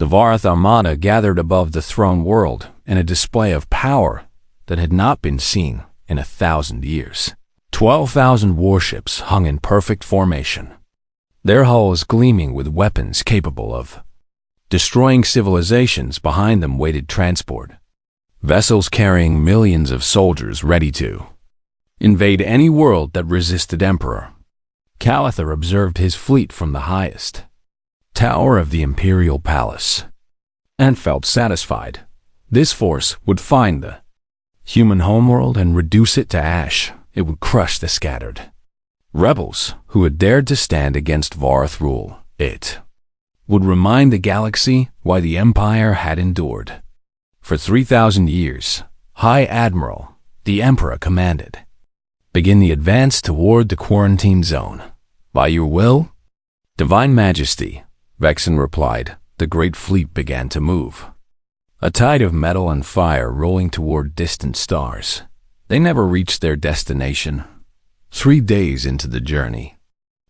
The Varth Armada gathered above the throne world in a display of power that had not been seen in 1,000 years. 12,000 warships hung in perfect formation, their hulls gleaming with weapons capable of destroying civilizations. Behind them waited transport vessels carrying millions of soldiers ready to invade any world that resisted Emperor. Calathar observed his fleet from the highest tower of the Imperial Palace and felt satisfied. This force would find the human homeworld and reduce it to ash. It would crush the scattered rebels who had dared to stand against Varth rule. It would remind the galaxy why the Empire had endured. For 3,000 years, High Admiral, the Emperor commanded. Begin the advance toward the quarantine zone. By your will? Divine Majesty, Vexen replied. The great fleet began to move, a tide of metal and fire rolling toward distant stars. They never reached their destination. 3 days into the journey,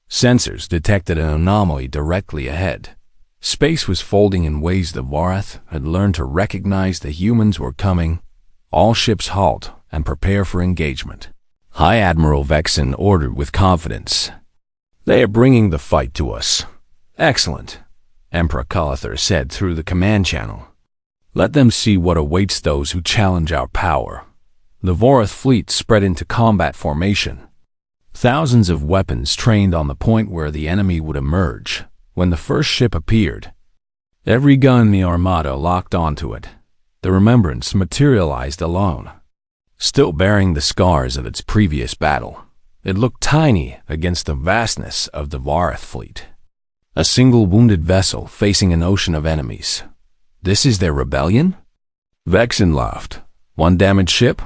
sensors detected an anomaly directly ahead. Space was folding in ways the Varth had learned to recognize. The humans were coming. All ships halt and prepare for engagement. High Admiral Vexen ordered with confidence. They are bringing the fight to us. Excellent, Emperor Calathar said through the command channel. Let them see what awaits those who challenge our power. The Vorith fleet spread into combat formation. Thousands of weapons trained on the point where the enemy would emerge. When the first ship appeared, every gun in the Armada locked onto it. The Remembrance materialized alone, still bearing the scars of its previous battle. It looked tiny against the vastness of the Varth fleet. A single wounded vessel facing an ocean of enemies. This is their rebellion? Vexen laughed. One damaged ship?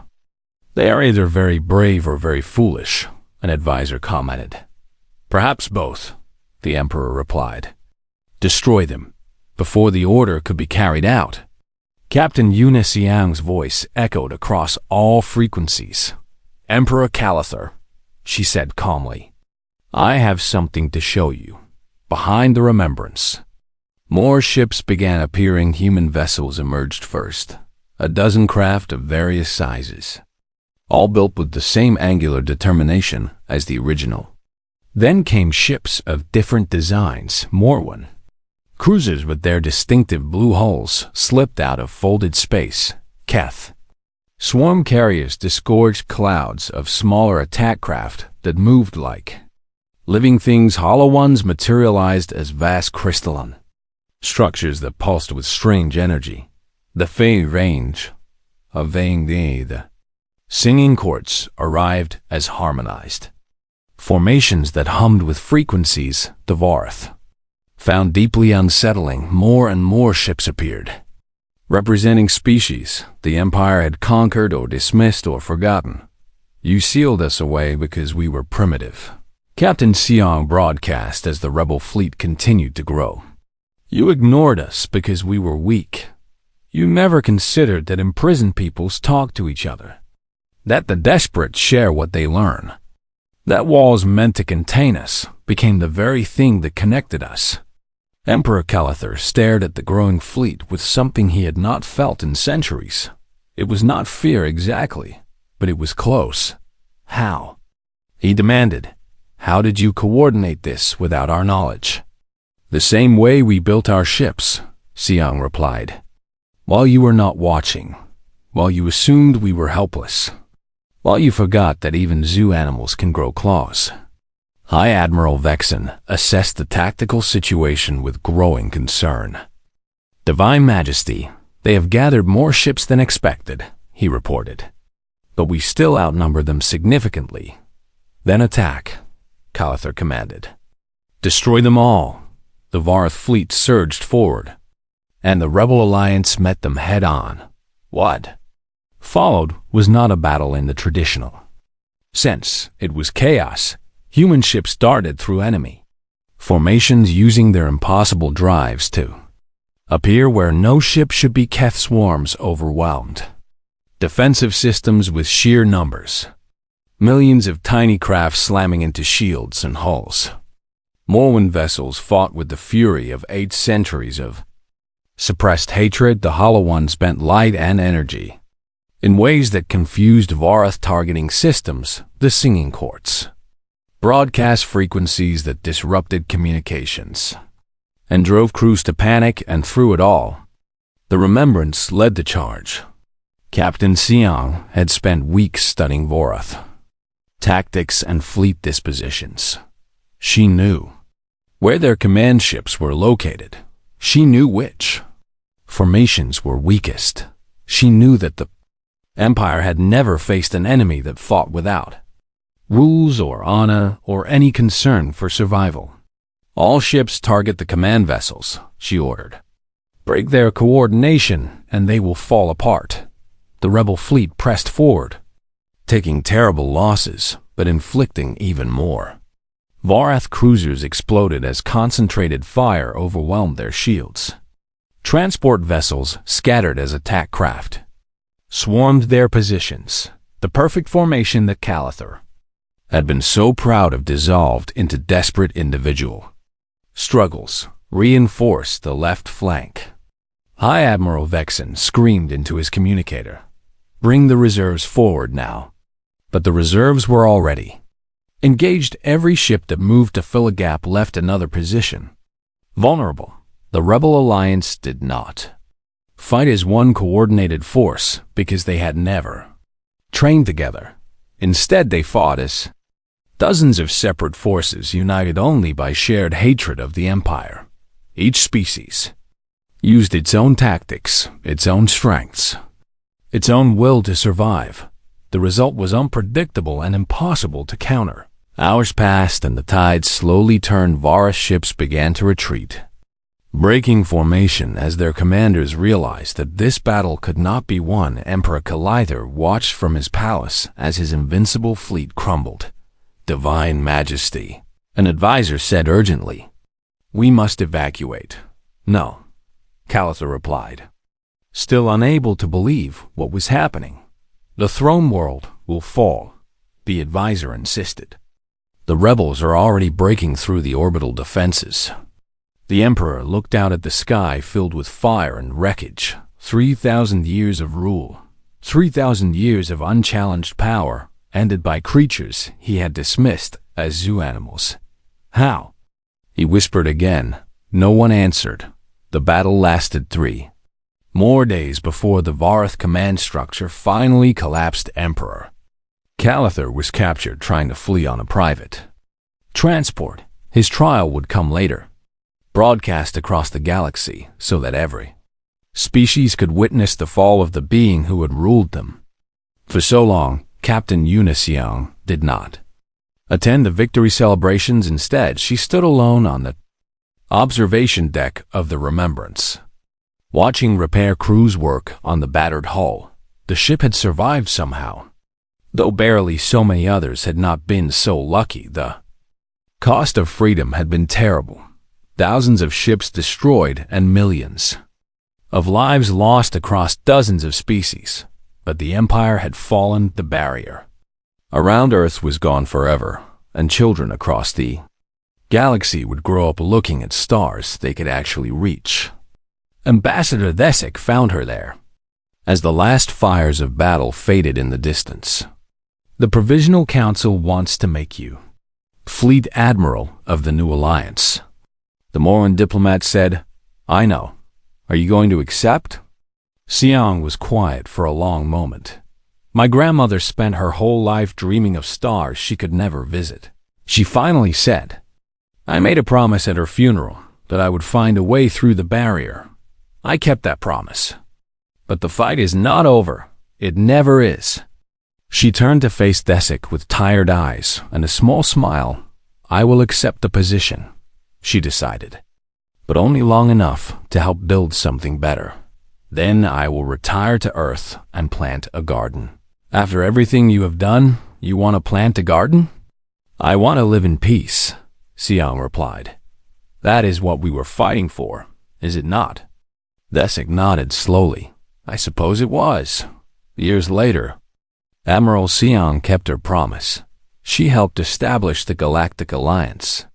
They are either very brave or very foolish, an advisor commented. Perhaps both, the Emperor replied. Destroy them, before the order could be carried out. Captain Eunice Yang's voice echoed across all frequencies. Emperor Calathar, she said calmly, I have something to show you. Behind the Remembrance. More ships began appearing. Human vessels emerged first. A dozen craft of various sizes, all built with the same angular determination as the original. Then came ships of different designs. Morwen cruisers with their distinctive blue hulls slipped out of folded space. Keth swarm carriers disgorged clouds of smaller attack craft that moved like living things. Hollow ones materialized as vast crystalline structures that pulsed with strange energy. The Fey range of the singing courts arrived as harmonized formations that hummed with frequencies the Varth found deeply unsettling. More and more ships appeared, representing species the Empire had conquered or dismissed or forgotten. You sealed us away because we were primitive, Captain Siong broadcast as the rebel fleet continued to grow. You ignored us because we were weak. You never considered that imprisoned peoples talk to each other, that the desperate share what they learn. That walls meant to contain us became the very thing that connected us. Emperor Calathar stared at the growing fleet with something he had not felt in centuries. It was not fear exactly, but it was close. How? He demanded. How did you coordinate this without our knowledge? The same way we built our ships, Siong replied. While you were not watching, while you assumed we were helpless, while you forgot that even zoo animals can grow claws. High Admiral Vexen assessed the tactical situation with growing concern. Divine Majesty, they have gathered more ships than expected, he reported. But we still outnumber them significantly. Then attack, Calathar commanded. Destroy them all. The Varth fleet surged forward, and the Rebel Alliance met them head-on. What followed was not a battle in the traditional sense. It was chaos. Human ships darted through enemy formations using their impossible drives to appear where no ship should be. Keth swarms overwhelmed defensive systems with sheer numbers. Millions of tiny craft slamming into shields and hulls. Morwen vessels fought with the fury of 8 centuries of Suppressed hatred, the Hollow Ones spent light and energy in ways that confused Vorath targeting systems, the singing courts, broadcast frequencies that disrupted communications, and drove crews to panic. And through it all, the Remembrance led the charge. Captain Siang had spent weeks studying Vorath tactics and fleet dispositions. She knew where their command ships were located. She knew which formations were weakest. She knew that the Empire had never faced an enemy that fought without rules or honor or any concern for survival. All ships target the command vessels, she ordered. Break their coordination and they will fall apart. The rebel fleet pressed forward, taking terrible losses, but inflicting even more. Vorath cruisers exploded as concentrated fire overwhelmed their shields. Transport vessels, scattered as attack craft, swarmed their positions. The perfect formation that Calathur had been so proud of dissolved into desperate individual struggles, reinforced the left flank. High Admiral Vexen screamed into his communicator, "Bring the reserves forward now." But the reserves were already engaged. Every ship that moved to fill a gap left another position vulnerable. The Rebel Alliance did not fight as one coordinated force because they had never trained together. Instead, they fought as dozens of separate forces united only by shared hatred of the Empire. Each species used its own tactics, its own strengths, its own will to survive. The result was unpredictable and impossible to counter. Hours passed and the tide slowly turned. Vorath ships began to retreat, breaking formation as their commanders realized that this battle could not be won. Emperor Calathur watched from his palace as his invincible fleet crumbled. "Divine Majesty," an advisor said urgently, "we must evacuate." "No," Calathur replied, still unable to believe what was happening. "The throne world will fall," the advisor insisted. "The rebels are already breaking through the orbital defenses." The Emperor looked out at the sky filled with fire and wreckage. 3,000 years of rule, 3,000 years of unchallenged power, ended by creatures he had dismissed as zoo animals. "How?" he whispered again. No one answered. The battle lasted 3 more days before the Vorath command structure finally collapsed. Emperor Calathur was captured trying to flee on a private transport. His trial would come later, broadcast across the galaxy so that every species could witness the fall of the being who had ruled them for so long. Captain Unisiang did not attend the victory celebrations. Instead, she stood alone on the observation deck of the Remembrance, watching repair crews work on the battered hull. The ship had survived somehow, though barely. So many others had not been so lucky. The cost of freedom had been terrible. Thousands of ships destroyed and millions of lives lost across dozens of species. But the Empire had fallen. The barrier around Earth was gone forever, and children across the galaxy would grow up looking at stars they could actually reach. Ambassador Thesic found her there as the last fires of battle faded in the distance. "The Provisional Council wants to make you Fleet Admiral of the new alliance," the Moran diplomat said. "I know. Are you going to accept?" Siang was quiet for a long moment. "My grandmother spent her whole life dreaming of stars she could never visit," she finally said. "I made a promise at her funeral that I would find a way through the barrier. I kept that promise. But the fight is not over. It never is." She turned to face Thesic with tired eyes and a small smile. "I will accept the position," she decided, "but only long enough to help build something better. Then I will retire to Earth and plant a garden." "After everything you have done, you want to plant a garden?" "I want to live in peace," Siang replied. "That is what we were fighting for, is it not?" Thesic nodded slowly. "I suppose it was." Years later, Admiral Siang kept her promise. She helped establish the Galactic Alliance,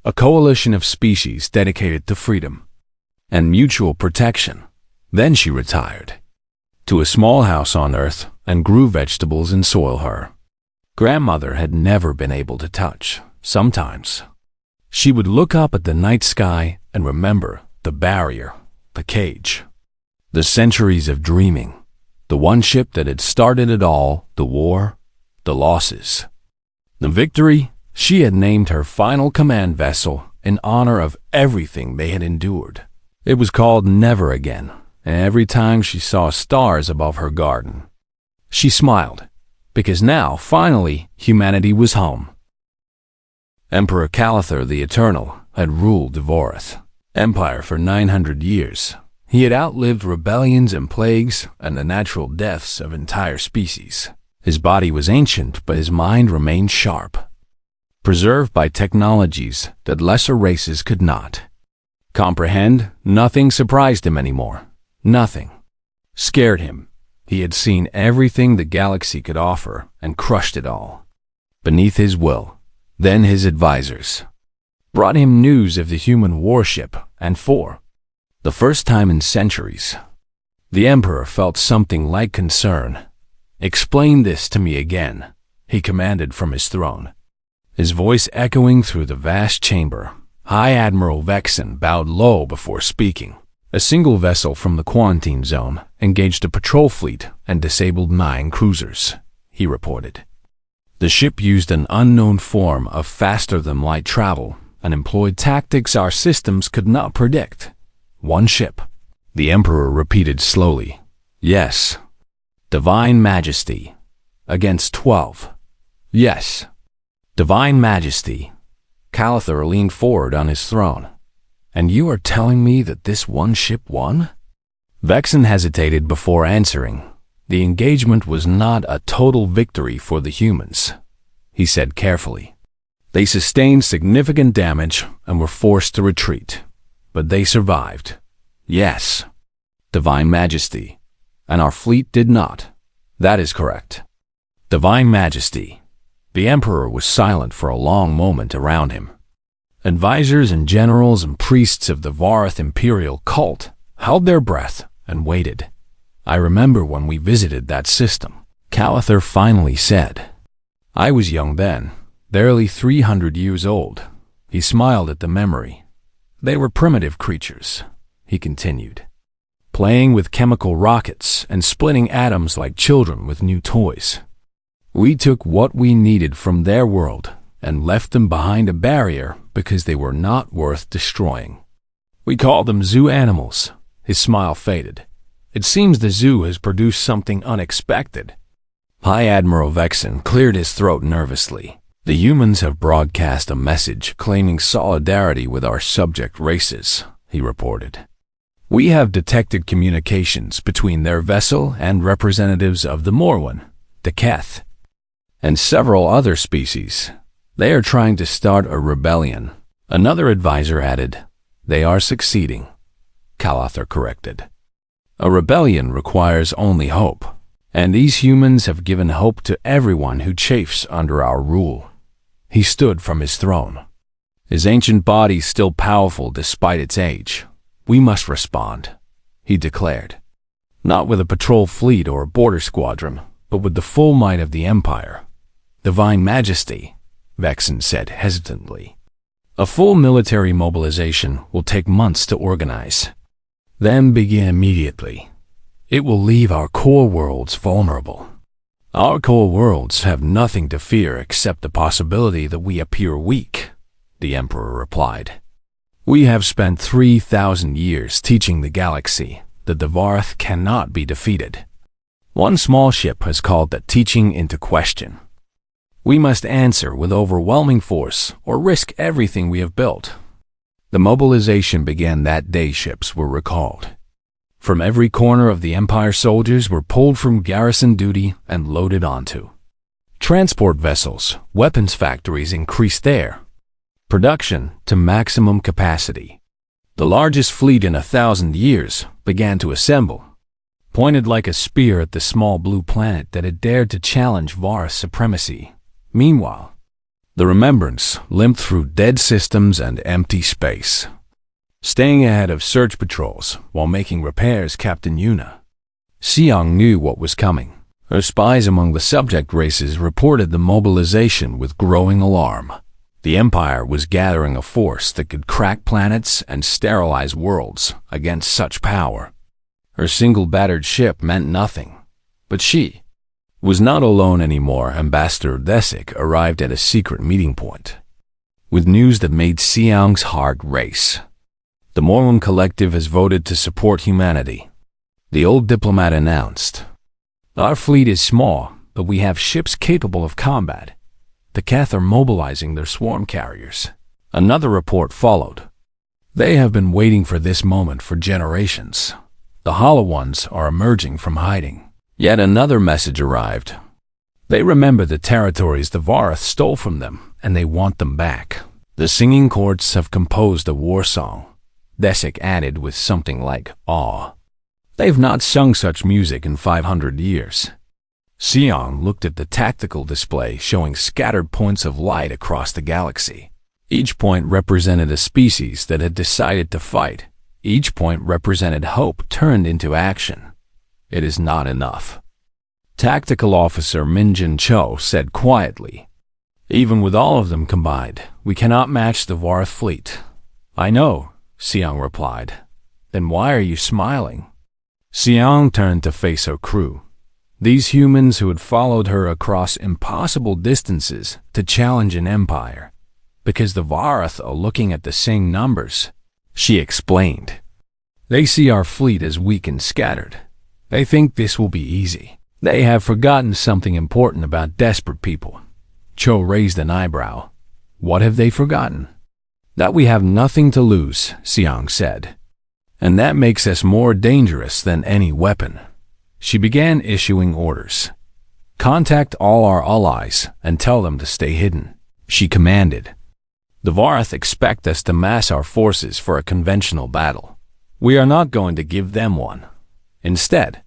a coalition of species dedicated to freedom. and mutual protection. Then she retired to a small house on Earth and grew vegetables in soil her grandmother had never been able to touch. Sometimes she would look up at the night sky and remember the barrier, the cage, the centuries of dreaming, the one ship that had started it all, the war, the losses, the victory. She had named her final command vessel in honor of everything they had endured. It was called Never Again, and every time she saw stars above her garden, she smiled, because now, finally, humanity was home. Emperor Calathar the Eternal had ruled Devorath Empire for 900 years. He had outlived rebellions and plagues and the natural deaths of entire species. His body was ancient, but his mind remained sharp, preserved by technologies that lesser races could not comprehend. Nothing surprised him anymore. Nothing scared him. He had seen everything the galaxy could offer and crushed it all beneath his will. Then his advisors brought him news of the human warship, and for the first time in centuries, the Emperor felt something like concern. "Explain this to me again," he commanded from his throne, his voice echoing through the vast chamber. High Admiral Vexen bowed low before speaking. A single vessel from the quarantine zone engaged a patrol fleet and disabled 9 cruisers, he reported. The ship used an unknown form of faster-than-light travel and employed tactics our systems could not predict. "One ship," the Emperor repeated slowly. "Yes. Divine Majesty. Against 12. Yes. Divine Majesty." Calathar leaned forward on his throne. "And you are telling me that this one ship won?" Vexen hesitated before answering. "The engagement was not a total victory for the humans," he said carefully. "They sustained significant damage and were forced to retreat, but they survived. Yes, Divine Majesty. And our fleet did not." "That is correct." "Divine Majesty." The Emperor was silent for a long moment around him. Advisors and generals and priests of the Varth imperial cult held their breath and waited. "I remember when we visited that system," Calathar finally said. "I was young then, barely 300 years old." He smiled at the memory. "They were primitive creatures," he continued, "playing with chemical rockets and splitting atoms like children with new toys. We took what we needed from their world and left them behind a barrier because they were not worth destroying. We called them zoo animals." His smile faded. "It seems the zoo has produced something unexpected." High Admiral Vexen cleared his throat nervously. "The humans have broadcast a message claiming solidarity with our subject races," he reported. "We have detected communications between their vessel and representatives of the Morwen, the Keth, and several other species. They are trying to start a rebellion." Another advisor added. "They are succeeding," Calathar corrected. "A rebellion requires only hope, and these humans have given hope to everyone who chafes under our rule." He stood from his throne, his ancient body still powerful despite its age. "We must respond," he declared. "Not with a patrol fleet or a border squadron, but with the full might of the Empire." "Divine Majesty," Vexen said hesitantly. "A full military mobilization will take months to organize, then begin immediately. It will leave our core worlds vulnerable." "Our core worlds have nothing to fear except the possibility that we appear weak," the Emperor replied. "We have spent 3,000 years teaching the galaxy that the Varth cannot be defeated. One small ship has called that teaching into question. We must answer with overwhelming force or risk everything we have built." The mobilization began that day. Ships were recalled. From every corner of the Empire, soldiers were pulled from garrison duty and loaded onto transport vessels. Weapons factories increased their production to maximum capacity. The largest fleet in 1,000 years began to assemble, pointed like a spear at the small blue planet that had dared to challenge Var's supremacy. Meanwhile, the Remembrance limped through dead systems and empty space, staying ahead of search patrols while making repairs. Captain Yuna. Xiang knew what was coming. Her spies among the subject races reported the mobilization with growing alarm. The Empire was gathering a force that could crack planets and sterilize worlds against such power. Her single battered ship meant nothing. But she was not alone anymore. Ambassador Desik arrived at a secret meeting point with news that made Xiang's heart race. The Mormon Collective has voted to support humanity. The old diplomat announced. Our fleet is small, but we have ships capable of combat. The Keth are mobilizing their swarm carriers. Another report followed. They have been waiting for this moment for generations. The Hollow Ones are emerging from hiding. Yet another message arrived. They remember the territories the Varath stole from them, and they want them back. The singing courts have composed a war song. Desik added with something like awe. They've not sung such music in 500 years. Xiang looked at the tactical display showing scattered points of light across the galaxy. Each point represented a species that had decided to fight. Each point represented hope turned into action. It is not enough. Tactical Officer Minjin Cho said quietly. Even with all of them combined, we cannot match the Varath fleet. I know, Xiang replied. Then why are you smiling? Xiang turned to face her crew. These humans who had followed her across impossible distances to challenge an empire. Because the Varath are looking at the same numbers, she explained. They see our fleet as weak and scattered. They think this will be easy. They have forgotten something important about desperate people. Cho raised an eyebrow. What have they forgotten? That we have nothing to lose, Xiang said. And that makes us more dangerous than any weapon. She began issuing orders. Contact all our allies and tell them to stay hidden, she commanded. The Varath expect us to mass our forces for a conventional battle. We are not going to give them one. Instead,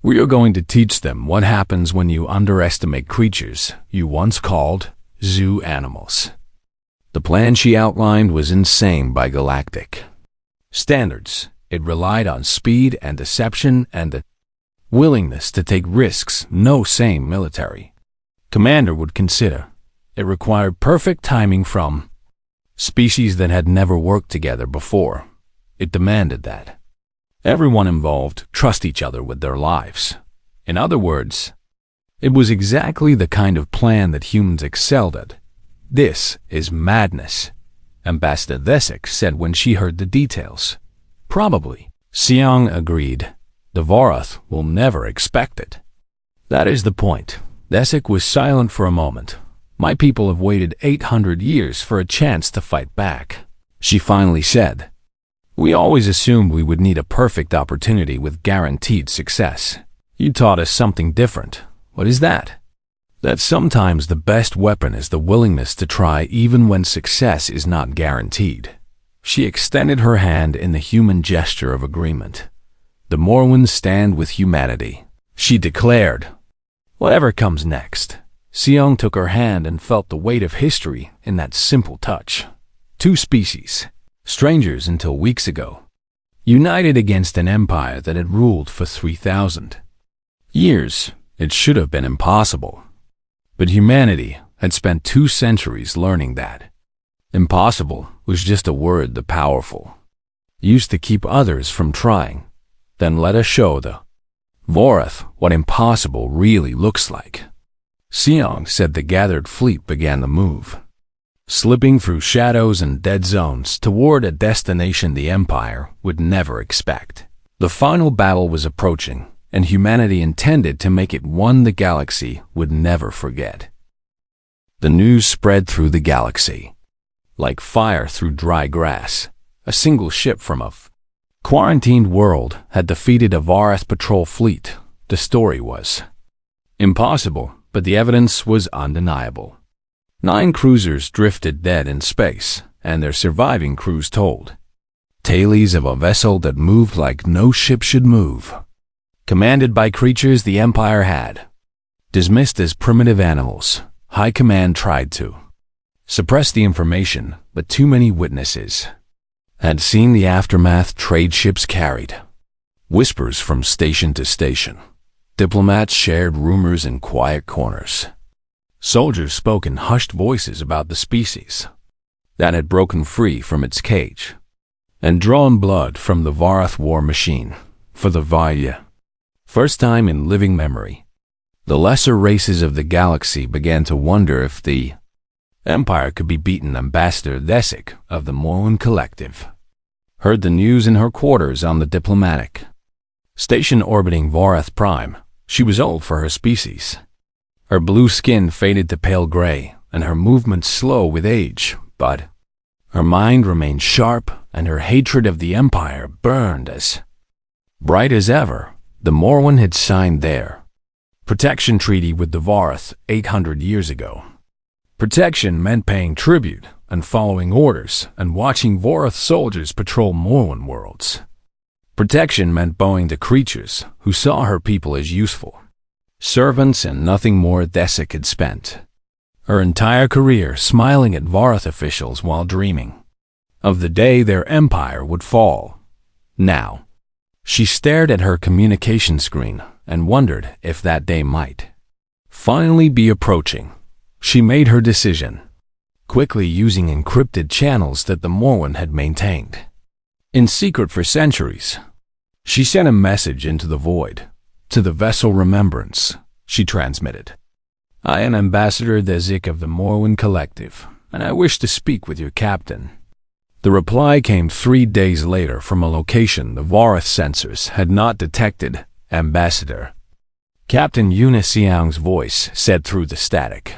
we are going to teach them what happens when you underestimate creatures you once called zoo animals. The plan she outlined was insane by galactic standards. It relied on speed and deception and the willingness to take risks no sane military commander would consider. It required perfect timing from species that had never worked together before. It demanded that everyone involved trust each other with their lives. In other words, it was exactly the kind of plan that humans excelled at. This is madness, Ambassador Desik said when she heard the details. Probably, Xiang agreed. The Varath will never expect it. That is the point. Desik was silent for a moment. My people have waited 800 years for a chance to fight back. She finally said, we always assumed we would need a perfect opportunity with guaranteed success. You taught us something different. What is that? That sometimes the best weapon is the willingness to try even when success is not guaranteed. She extended her hand in the human gesture of agreement. The Morwins stand with humanity, she declared. Whatever comes next. Xiang took her hand and felt the weight of history in that simple touch. Two species, strangers until weeks ago, united against an empire that had ruled for 3,000 years. It should have been impossible. But humanity had spent 2 centuries learning that impossible was just a word the powerful used to keep others from trying. Then let us show the Varath what impossible really looks like. Xiang said the gathered fleet began the move, slipping through shadows and dead zones toward a destination the Empire would never expect. The final battle was approaching, and humanity intended to make it one the galaxy would never forget. The news spread through the galaxy like fire through dry grass. A single ship from a quarantined world had defeated a Varath patrol fleet. The story was impossible, but the evidence was undeniable. 9 cruisers drifted dead in space, and their surviving crews told tales of a vessel that moved like no ship should move, commanded by creatures the Empire had dismissed as primitive animals. High Command tried to suppress the information, but too many witnesses had seen the aftermath trade ships carried. Whispers from station to station. Diplomats shared rumors in quiet corners. Soldiers spoke in hushed voices about the species that had broken free from its cage and drawn blood from the Varth war machine for the Vaya. First time in living memory, the lesser races of the galaxy began to wonder if the Empire could be beaten. Ambassador Desik of the Morwen Collective heard the news in her quarters on the diplomatic station orbiting Vorath Prime. She was old for her species. Her blue skin faded to pale gray, and her movements slow with age, but her mind remained sharp, and her hatred of the Empire burned as bright as ever. The Morwen had signed their protection treaty with the Vorath 800 years ago. Protection meant paying tribute and following orders and watching Vorath soldiers patrol Morwen worlds. Protection meant bowing to creatures who saw her people as useful servants and nothing more. Desik had spent her entire career smiling at Vorath officials while dreaming of the day their empire would fall. Now, she stared at her communication screen and wondered if that day might finally be approaching. She made her decision quickly, using encrypted channels that the Morwen had maintained in secret for centuries. She sent a message into the void. To the vessel Remembrance, she transmitted, "I am Ambassador Desik of the Morwen Collective, and I wish to speak with your captain." The reply came 3 days later from a location the Vorath sensors had not detected. Ambassador. Captain Unisiang's voice said through the static,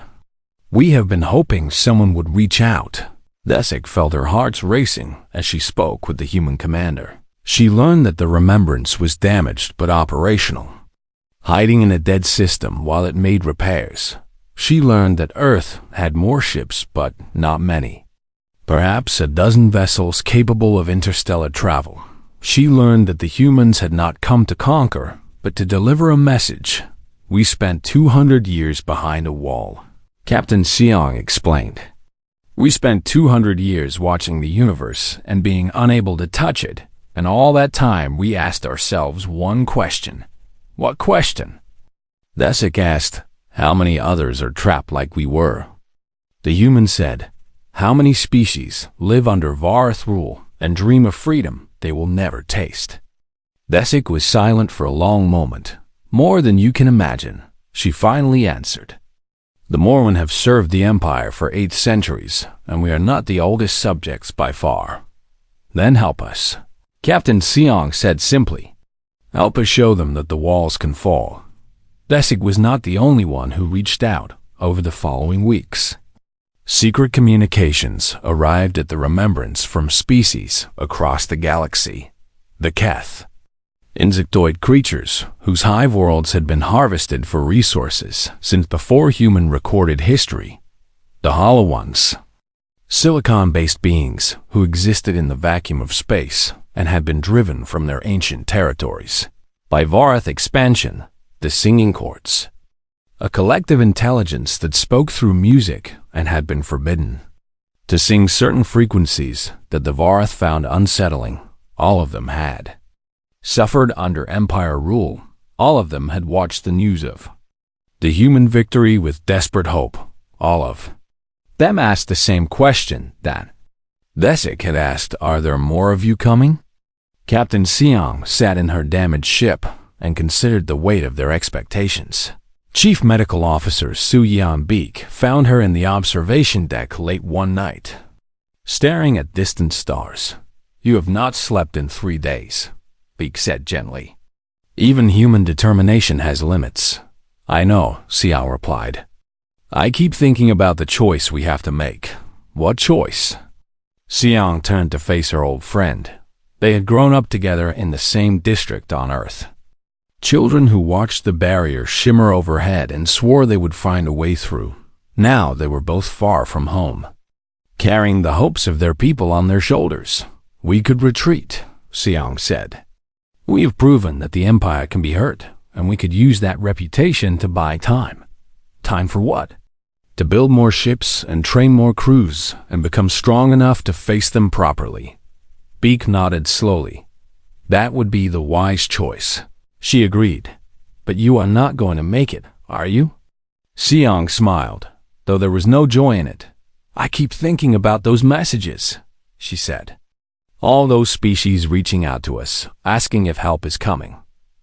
"We have been hoping someone would reach out." Desik felt her heart racing as she spoke with the human commander. She learned that the Remembrance was damaged but operational, hiding in a dead system while it made repairs. She learned that Earth had more ships but not many. Perhaps a dozen vessels capable of interstellar travel. She learned that the humans had not come to conquer, but to deliver a message. "We spent 200 years behind a wall," Captain Siong explained. "We spent 200 years watching the universe and being unable to touch it, and all that time we asked ourselves one question." "What question?" Desik asked. "How many others are trapped like we were?" The human said, "How many species live under Vorath rule and dream of freedom they will never taste?" Desik was silent for a long moment. "More than you can imagine," she finally answered. "The Morwen have served the Empire for 8 centuries, and we are not the oldest subjects by far." "Then help us," Captain Siong said simply. "Help us show them that the walls can fall." Desik was not the only one who reached out. Over the following weeks, secret communications arrived at the Remembrance from species across the galaxy. The Keth, insectoid creatures whose hive worlds had been harvested for resources since before human recorded history. The Hollow Ones, silicon-based beings who existed in the vacuum of space and had been driven from their ancient territories by Vorath expansion. The Singing Courts, a collective intelligence that spoke through music and had been forbidden to sing certain frequencies that the Vorath found unsettling. All of them had suffered under Empire rule. All of them had watched the news of the human victory with desperate hope. All of them asked the same question that Desik had asked. "Are there more of you coming?" Captain Siong sat in her damaged ship and considered the weight of their expectations. Chief Medical Officer Su Yan Beek found her in the observation deck late one night, staring at distant stars. "You have not slept in 3 days," Beek said gently. "Even human determination has limits." "I know," Xiao replied. "I keep thinking about the choice we have to make." "What choice?" Xiang turned to face her old friend. They had grown up together in the same district on Earth. Children who watched the barrier shimmer overhead and swore they would find a way through. Now they were both far from home, carrying the hopes of their people on their shoulders. "We could retreat," Xiang said. "We have proven that the Empire can be hurt, and we could use that reputation to buy time." "Time for what?" "To build more ships and train more crews and become strong enough to face them properly." Beak nodded slowly. That would be the wise choice. She agreed. But you are not going to make it, are you? Siang smiled, though there was no joy in it. I keep thinking about those messages, she said. All those species reaching out to us, asking if help is coming.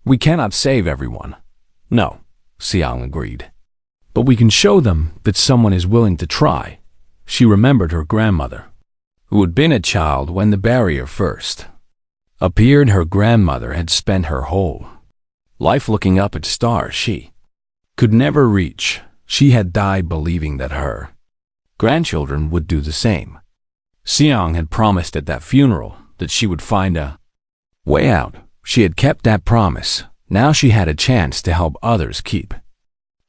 We cannot save everyone. No, Siang agreed. But we can show them that someone is willing to try. She remembered her grandmother, who had been a child when the barrier first appeared. Her grandmother had spent her whole life looking up at stars she could never reach. She had died believing that her grandchildren would do the same. Siang had promised at that funeral that she would find a way out. She had kept that promise. Now she had a chance to help others keep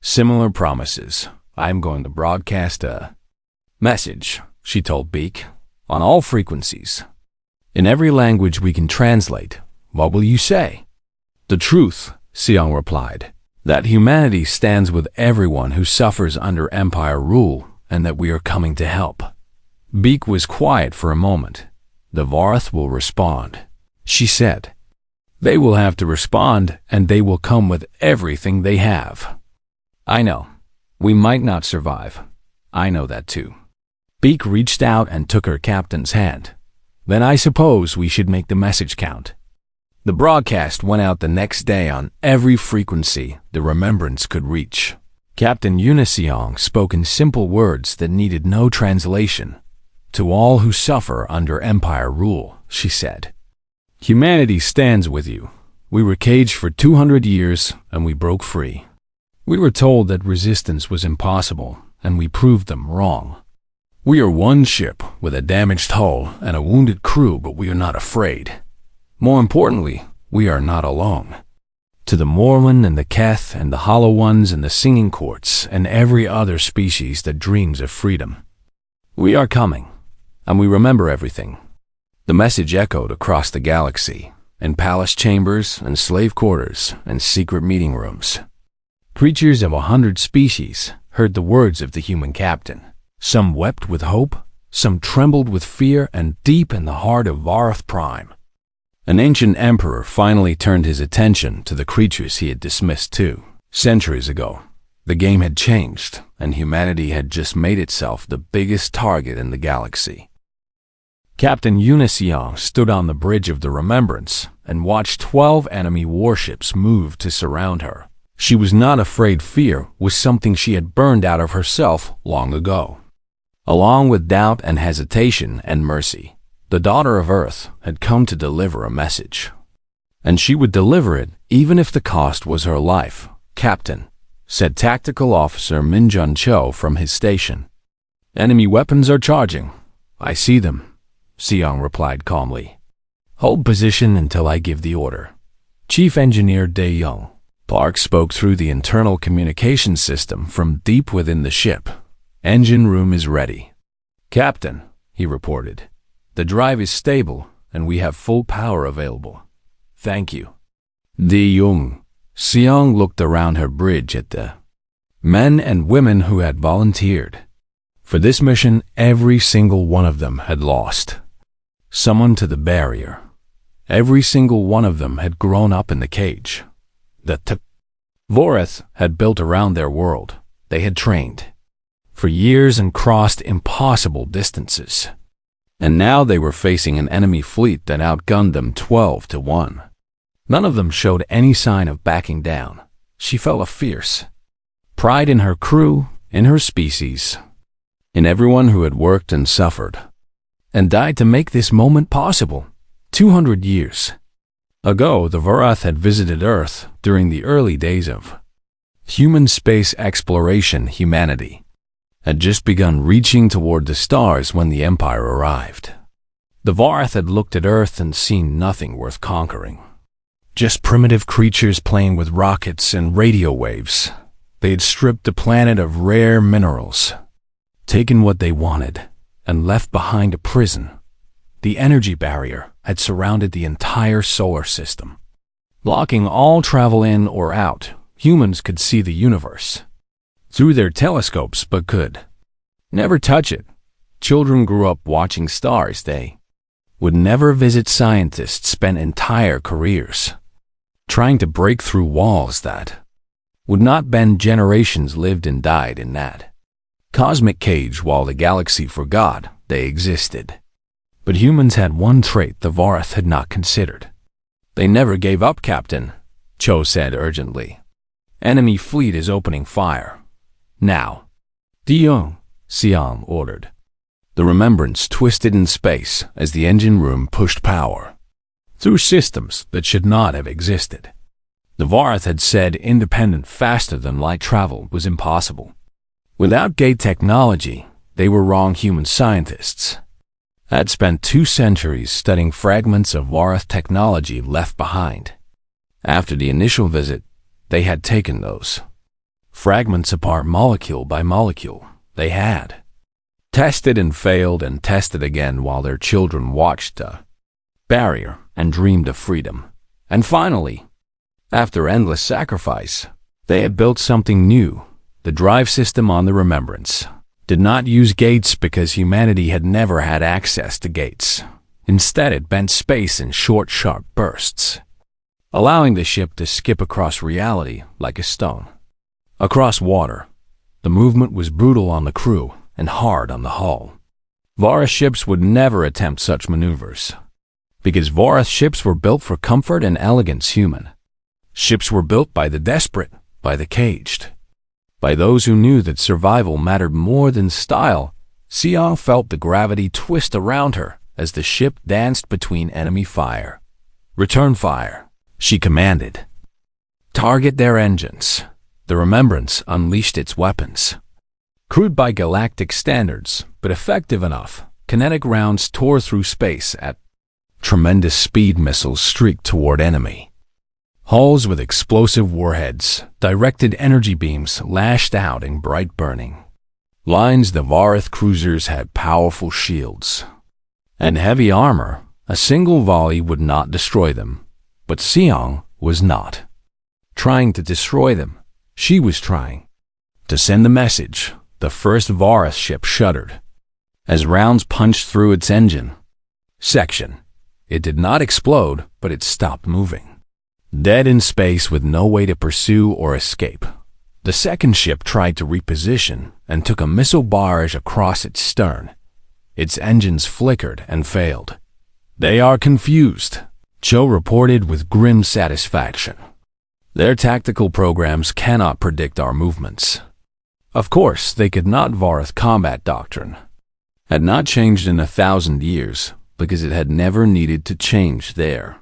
similar promises. I'm going to broadcast a message, she told Beak, on all frequencies. In every language we can translate. What will you say? The truth, Siang replied, that humanity stands with everyone who suffers under Empire rule and that we are coming to help. Beak was quiet for a moment. The Varth will respond, she said. They will have to respond, and they will come with everything they have. I know. We might not survive. I know that too. Beak reached out and took her captain's hand. Then I suppose we should make the message count. The broadcast went out the next day on every frequency the remembrance could reach. Captain Unisiong spoke in simple words that needed no translation. To all who suffer under Empire rule, she said. Humanity stands with you. We were caged for 200 years and we broke free. We were told that resistance was impossible and we proved them wrong. We are one ship with a damaged hull and a wounded crew, but we are not afraid. More importantly, we are not alone. To the Mormon and the Keth and the Hollow Ones and the Singing Courts and every other species that dreams of freedom, we are coming, and we remember everything. The message echoed across the galaxy, in palace chambers and slave quarters and secret meeting rooms. Creatures of 100 species heard the words of the human captain. Some wept with hope, some trembled with fear, and deep in the heart of Varth Prime, an ancient emperor finally turned his attention to the creatures he had dismissed 2 centuries ago. The game had changed, and humanity had just made itself the biggest target in the galaxy. Captain Unisiong stood on the bridge of the Remembrance and watched 12 enemy warships move to surround her. She was not afraid. Fear was something she had burned out of herself long ago. Along with doubt and hesitation and mercy, the Daughter of Earth had come to deliver a message. And she would deliver it even if the cost was her life. Captain, said Tactical Officer Minjun Cho from his station. Enemy weapons are charging. I see them, Siong replied calmly. Hold position until I give the order. Chief Engineer Dae Young Park spoke through the internal communication system from deep within the ship. Engine room is ready. Captain, he reported. The drive is stable, and we have full power available. Thank you. Dae Young. Siong looked around her bridge at the men and women who had volunteered. For this mission, every single one of them had lost someone to the barrier. Every single one of them had grown up in the cage that Voreth had built around their world. They had trained for years and crossed impossible distances. And now they were facing an enemy fleet that outgunned them 12-1. None of them showed any sign of backing down. She felt a fierce pride in her crew, in her species, in everyone who had worked and suffered and died to make this moment possible. 200 years ago, the Vorath had visited Earth during the early days of human space exploration. Humanity had just begun reaching toward the stars when the Empire arrived. The Vorath had looked at Earth and seen nothing worth conquering. Just primitive creatures playing with rockets and radio waves. They had stripped the planet of rare minerals, taken what they wanted, and left behind a prison. The energy barrier had surrounded the entire solar system, blocking all travel in or out. Humans could see the universe through their telescopes but could never touch it. Children grew up watching stars. They would never visit scientists spent entire careers trying to break through walls that would not bend. Generations lived and died in that cosmic cage while the galaxy forgot they existed. But humans had one trait the Vorath had not considered. They never gave up, Captain, Cho said urgently. Enemy fleet is opening fire. Now. Dion, Xiang ordered. The Remembrance twisted in space as the engine room pushed power through systems that should not have existed. The Vorath had said independent faster than light travel was impossible. Without gate technology, they were wrong. Human scientists had spent 2 centuries studying fragments of Vorath technology left behind. After the initial visit, they had taken those fragments apart molecule by molecule. They had tested and failed and tested again while their children watched the barrier and dreamed of freedom. And finally, after endless sacrifice, they had built something new. The drive system on the Remembrance did not use gates because humanity had never had access to gates. Instead, it bent space in short, sharp bursts, allowing the ship to skip across reality like a stone. Across water, the movement was brutal on the crew and hard on the hull. Vorath ships would never attempt such maneuvers, because Vorath ships were built for comfort and elegance. Human ships were built by the desperate, by the caged, by those who knew that survival mattered more than style. Xiang felt the gravity twist around her as the ship danced between enemy fire. Return fire, she commanded. Target their engines. The Remembrance unleashed its weapons. Crude by galactic standards, but effective enough, kinetic rounds tore through space at tremendous speed. Missiles streaked toward enemy hulls with explosive warheads. Directed energy beams lashed out in bright burning lines. The Vorath cruisers had powerful shields and heavy armor. A single volley would not destroy them. But Xiang was not trying to destroy them. She was trying to send the message. The first Vorath ship shuddered as rounds punched through its engine section. It did not explode, but it stopped moving, dead in space with no way to pursue or escape. The second ship tried to reposition and took a missile barrage across its stern. Its engines flickered and failed. They are confused, Cho reported with grim satisfaction. Their tactical programs cannot predict our movements. Of course, they could not. Vorath combat doctrine had not changed in 1,000 years because it had never needed to change there.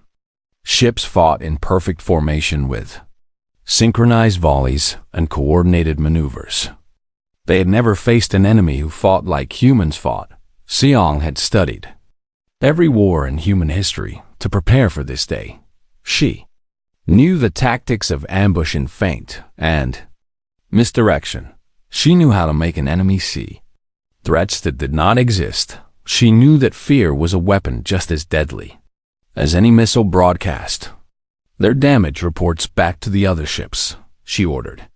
Ships fought in perfect formation with synchronized volleys and coordinated maneuvers. They had never faced an enemy who fought like humans fought. Xiang had studied every war in human history to prepare for this day. She knew the tactics of ambush and feint and misdirection. She knew how to make an enemy see threats that did not exist. She knew that fear was a weapon just as deadly as any missile broadcast. Their damage reports back to the other ships, she ordered.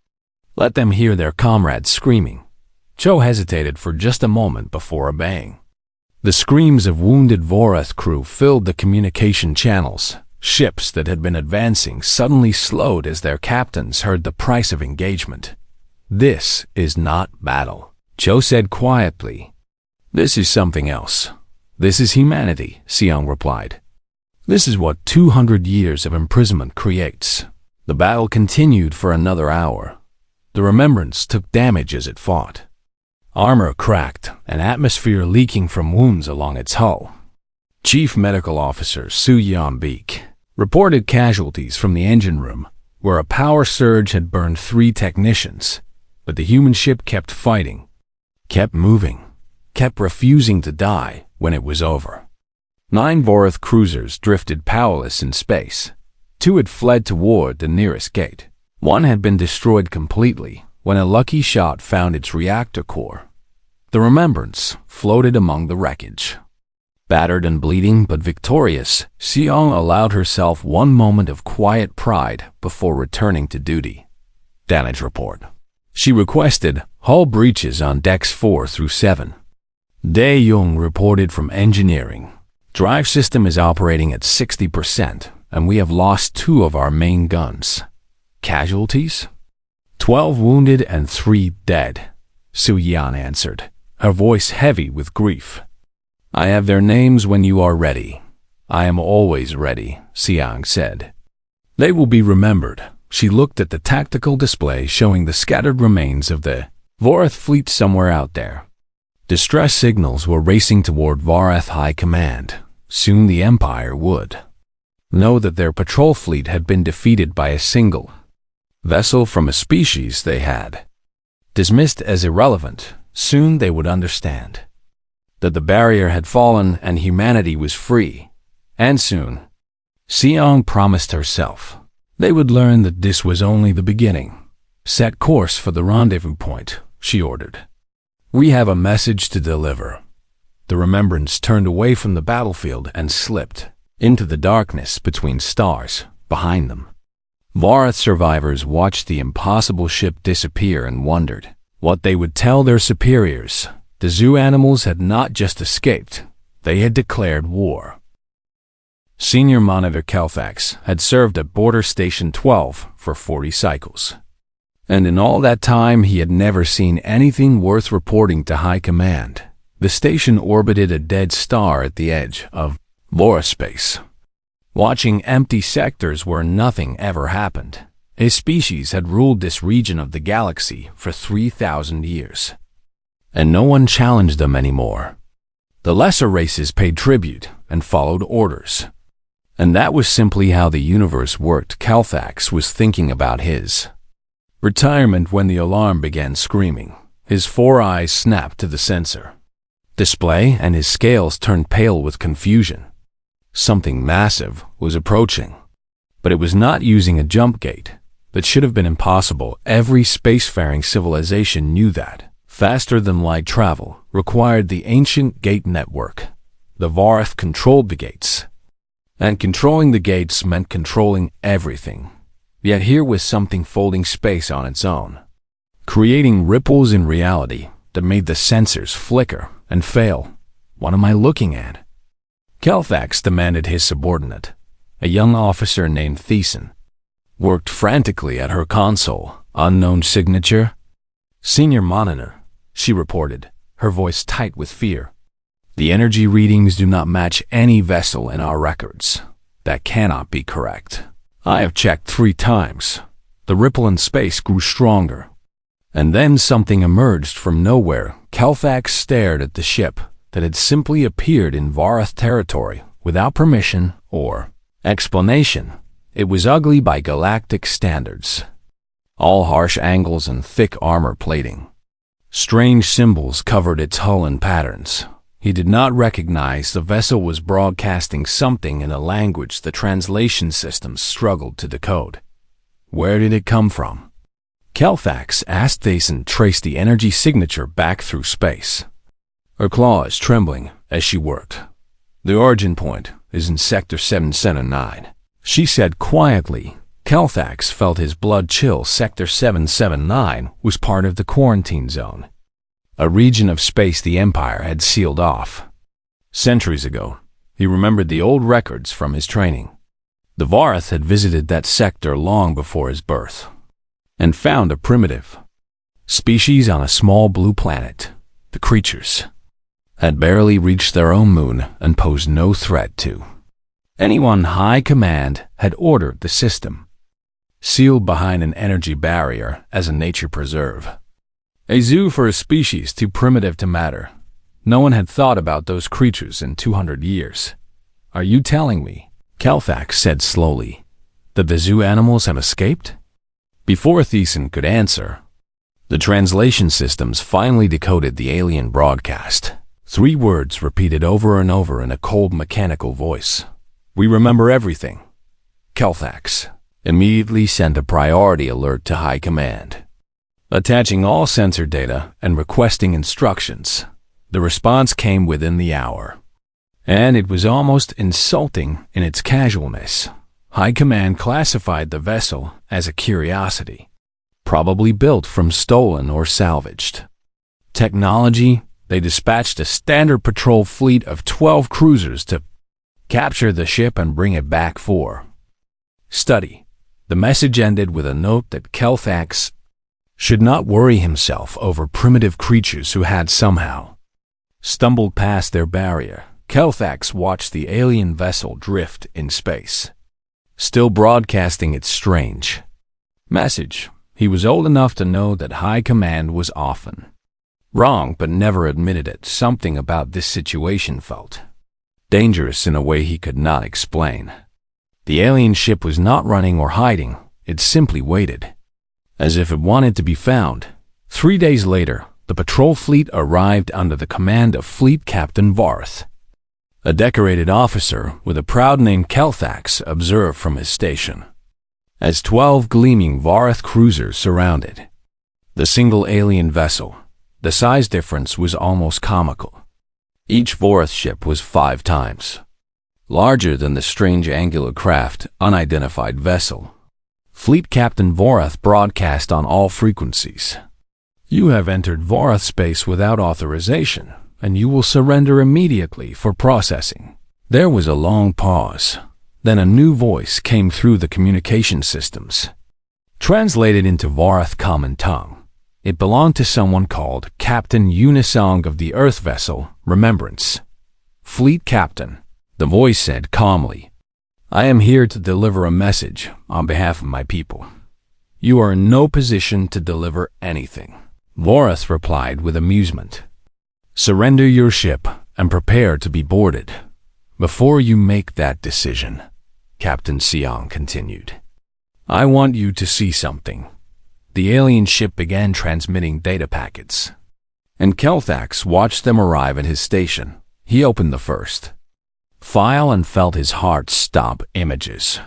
Let them hear their comrades screaming. Cho hesitated for just a moment before obeying. The screams of wounded Vorath crew filled the communication channels. Ships that had been advancing suddenly slowed as their captains heard the price of engagement. This is not battle, Cho said quietly. This is something else. This is humanity, Xiang replied. This is what 200 years of imprisonment creates. The battle continued for another hour. The Remembrance took damage as it fought. Armor cracked and atmosphere leaking from wounds along its hull. Chief Medical Officer Su Yan-beek reported casualties from the engine room, where a power surge had burned 3 technicians. But the human ship kept fighting, kept moving, kept refusing to die when it was over. 9 Vorath cruisers drifted powerless in space. 2 had fled toward the nearest gate. 1 had been destroyed completely when a lucky shot found its reactor core. The Remembrance floated among the wreckage. Battered and bleeding but victorious, Xiang allowed herself one moment of quiet pride before returning to duty. Damage report. She requested hull breaches on decks 4 through 7. Dae Jung reported from engineering. Drive system is operating at 60%, and we have lost 2 of our main guns. Casualties? 12 wounded and 3 dead, Su Yan answered, her voice heavy with grief. I have their names when you are ready. I am always ready, Xiang said. They will be remembered. She looked at the tactical display showing the scattered remains of the Vorath fleet somewhere out there. Distress signals were racing toward Vorath High Command. Soon the Empire would know that their patrol fleet had been defeated by a single vessel from a species they had dismissed as irrelevant. Soon they would understand that the barrier had fallen and humanity was free. And soon, Xiang promised herself, they would learn that this was only the beginning. Set course for the rendezvous point, she ordered. We have a message to deliver. The Remembrance turned away from the battlefield and slipped into the darkness between stars behind them. Vorath survivors watched the impossible ship disappear and wondered what they would tell their superiors. The zoo animals had not just escaped, they had declared war. Senior Monitor Kelfax had served at Border Station 12 for 40 cycles. And in all that time he had never seen anything worth reporting to High Command. The station orbited a dead star at the edge of Vora space, watching empty sectors where nothing ever happened. A species had ruled this region of the galaxy for 3,000 years, and no one challenged them anymore. The lesser races paid tribute and followed orders. And that was simply how the universe worked. Calfax was thinking about his retirement when the alarm began screaming. His 4 eyes snapped to the sensor display and his scales turned pale with confusion. Something massive was approaching, but it was not using a jump gate. That should have been impossible. Every spacefaring civilization knew that. Faster than light travel required the ancient gate network. The Vorath controlled the gates, and controlling the gates meant controlling everything. Yet here was something folding space on its own, creating ripples in reality that made the sensors flicker and fail. What am I looking at? Kelfax demanded. His subordinate, a young officer named Thiessen, worked frantically at her console. Unknown signature? Senior Monitor, she reported, her voice tight with fear. The energy readings do not match any vessel in our records. That cannot be correct. I have checked 3 times. The ripple in space grew stronger. And then something emerged from nowhere. Kelfax stared at the ship that had simply appeared in Vorath territory without permission or explanation. It was ugly by galactic standards. All harsh angles and thick armor plating. Strange symbols covered its hull in patterns. He did not recognize the vessel was broadcasting something in a language the translation systems struggled to decode. Where did it come from? Kelfax asked. Thiessen traced the energy signature back through space, her claws trembling as she worked. The origin point is in Sector 779, she said quietly. Kelfax felt his blood chill. Sector 779 was part of the quarantine zone, a region of space the Empire had sealed off centuries ago. He remembered the old records from his training. The Vorath had visited that sector long before his birth and found a primitive species on a small blue planet. The creatures had barely reached their own moon and posed no threat to anyone. High Command had ordered the system sealed behind an energy barrier as a nature preserve. A zoo for a species too primitive to matter. No one had thought about those creatures in 200 years. Are you telling me, Kelfax said slowly, that the zoo animals have escaped? Before Thiessen could answer, the translation systems finally decoded the alien broadcast. 3 words repeated over and over in a cold mechanical voice. We remember everything. Kelfax immediately sent a priority alert to High Command, attaching all sensor data and requesting instructions. The response came within the hour, and it was almost insulting in its casualness. High Command classified the vessel as a curiosity, probably built from stolen or salvaged technology. They dispatched a standard patrol fleet of 12 cruisers to Capture the ship and bring it back for study. The message ended with a note that Kelthax should not worry himself over primitive creatures who had somehow stumbled past their barrier. Kelthax watched the alien vessel drift in space, still broadcasting its strange message. He was old enough to know that High Command was often wrong, but never admitted it. Something about this situation felt dangerous in a way he could not explain. The alien ship was not running or hiding. It simply waited, as if it wanted to be found. 3 days later, the patrol fleet arrived under the command of Fleet Captain Varth. A decorated officer with a proud name, Kelthax, observed from his station, as 12 gleaming Varth cruisers surrounded the single alien vessel. The size difference was almost comical. Each Varth ship was 5 times larger than the strange angular craft, unidentified vessel. Fleet Captain Varth broadcast on all frequencies. You have entered Varth space without authorization, and you will surrender immediately for processing. There was a long pause. Then a new voice came through the communication systems, translated into Varth common tongue. It belonged to someone called Captain Unisong of the Earth vessel Remembrance. Fleet Captain, the voice said calmly, I am here to deliver a message on behalf of my people. You are in no position to deliver anything. Varth replied with amusement. Surrender your ship and prepare to be boarded. Before you make that decision, Captain Siong continued, I want you to see something. The alien ship began transmitting data packets, and Kelthax watched them arrive at his station. He opened the first file and felt his heart stop. Images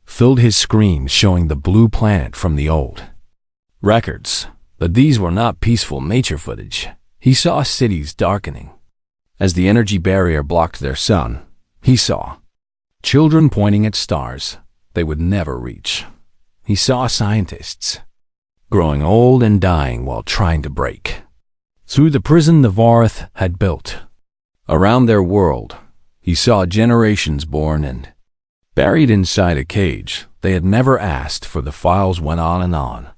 filled his screen showing the blue planet from the old records, but these were not peaceful nature footage. He saw cities darkening as the energy barrier blocked their sun. He saw children pointing at stars they would never reach. He saw scientists growing old and dying while trying to break through the prison the Varth had built around their world. He saw generations born and buried inside a cage they had never asked for. The files went on and on.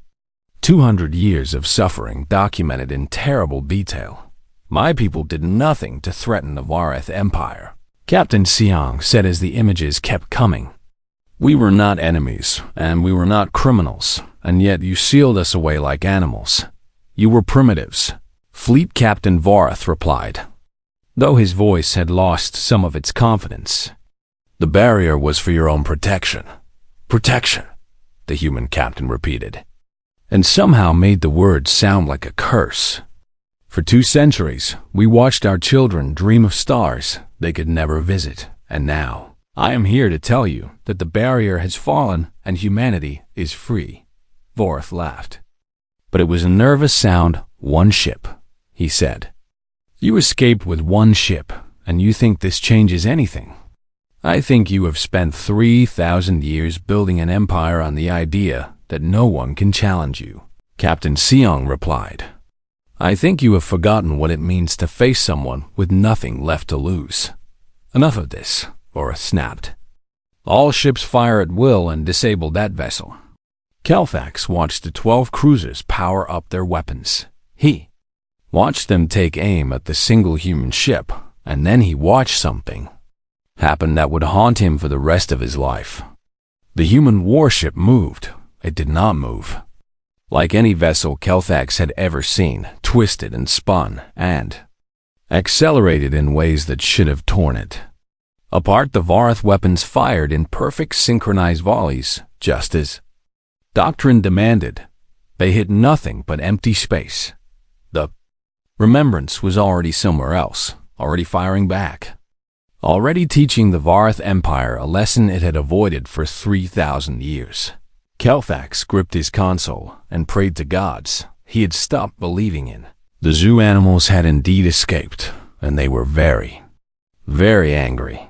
200 years of suffering documented in terrible detail. My people did nothing to threaten the Varth Empire, Captain Siong said as the images kept coming. We were not enemies, and we were not criminals, and yet you sealed us away like animals. You were primitives. Fleet Captain Varth replied, though his voice had lost some of its confidence. The barrier was for your own protection. Protection, the human captain repeated, and somehow made the words sound like a curse. For 2 centuries, we watched our children dream of stars they could never visit, and now I am here to tell you that the barrier has fallen and humanity is free. Varth laughed. But it was a nervous sound. 1 ship, he said. You escaped with 1 ship, and you think this changes anything? I think you have spent 3,000 years building an empire on the idea that no one can challenge you. Captain Siong replied, I think you have forgotten what it means to face someone with nothing left to lose. Enough of this, Varth snapped. All ships fire at will and disable that vessel. Kelthax watched the 12 cruisers power up their weapons. He watched them take aim at the single human ship, and then he watched something happen that would haunt him for the rest of his life. The human warship moved. It did not move. Like any vessel Kelthax had ever seen, twisted and spun, and accelerated in ways that should have torn it apart. The Varth weapons fired in perfect synchronized volleys, just as doctrine demanded. They hit nothing but empty space. The Remembrance was already somewhere else, already firing back, already teaching the Varth Empire a lesson it had avoided for 3,000 years. Kelthax gripped his console and prayed to gods he had stopped believing in. The zoo animals had indeed escaped, and they were very, very angry.